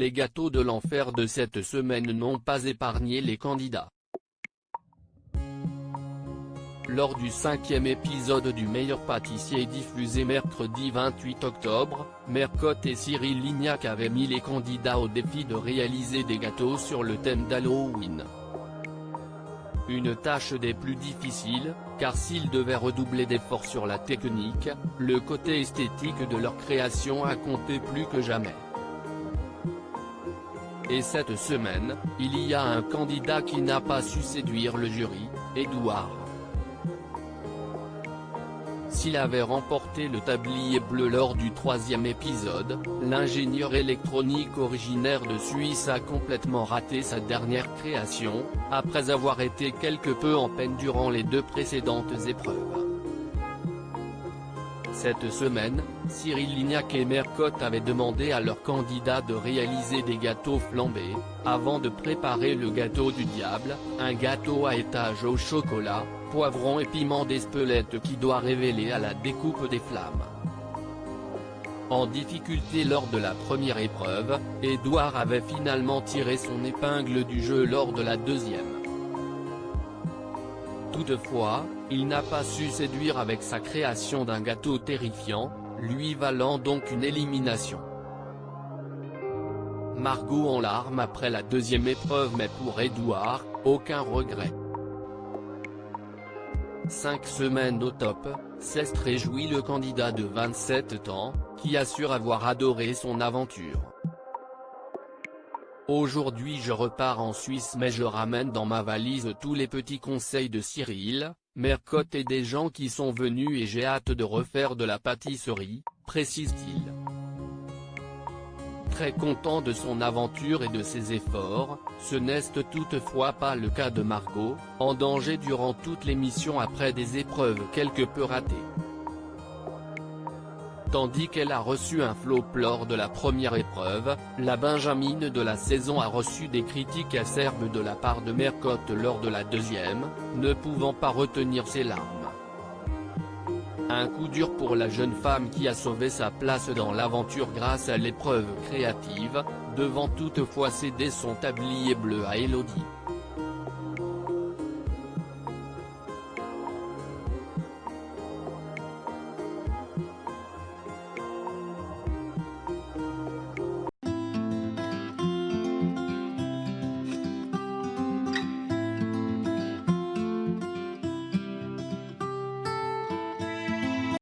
Les gâteaux de l'enfer de cette semaine n'ont pas épargné les candidats. Lors du 5e épisode du Meilleur pâtissier diffusé mercredi 28 octobre, Mercotte et Cyril Lignac avaient mis les candidats au défi de réaliser des gâteaux sur le thème d'Halloween. Une tâche des plus difficiles, car s'ils devaient redoubler d'efforts sur la technique, le côté esthétique de leur création a compté plus que jamais. Et cette semaine, il y a un candidat qui n'a pas su séduire le jury, Édouard. S'il avait remporté le tablier bleu lors du 3e épisode, l'ingénieur électronique originaire de Suisse a complètement raté sa dernière création, après avoir été quelque peu en peine durant les 2 précédentes épreuves. Cette semaine, Cyril Lignac et Mercotte avaient demandé à leurs candidats de réaliser des gâteaux flambés, avant de préparer le gâteau du diable, un gâteau à étage au chocolat, poivron et piment d'Espelette qui doit révéler à la découpe des flammes. En difficulté lors de la première épreuve, Édouard avait finalement tiré son épingle du jeu lors de la 2e. Toutefois, il n'a pas su séduire avec sa création d'un gâteau terrifiant, lui valant donc une élimination. Margot en larmes après la 2e épreuve, mais pour Édouard, aucun regret. 5 semaines au top, s'est réjoui le candidat de 27 ans, qui assure avoir adoré son aventure. Aujourd'hui je repars en Suisse mais je ramène dans ma valise tous les petits conseils de Cyril, Mercotte et des gens qui sont venus et j'ai hâte de refaire de la pâtisserie, précise-t-il. Très content de son aventure et de ses efforts, ce n'est toutefois pas le cas de Margot, en danger durant toute l'émission après des épreuves quelque peu ratées. Tandis qu'elle a reçu un flop lors de la première épreuve, la Benjamine de la saison a reçu des critiques acerbes de la part de Mercotte lors de la 2e, ne pouvant pas retenir ses larmes. Un coup dur pour la jeune femme qui a sauvé sa place dans l'aventure grâce à l'épreuve créative, devant toutefois céder son tablier bleu à Elodie.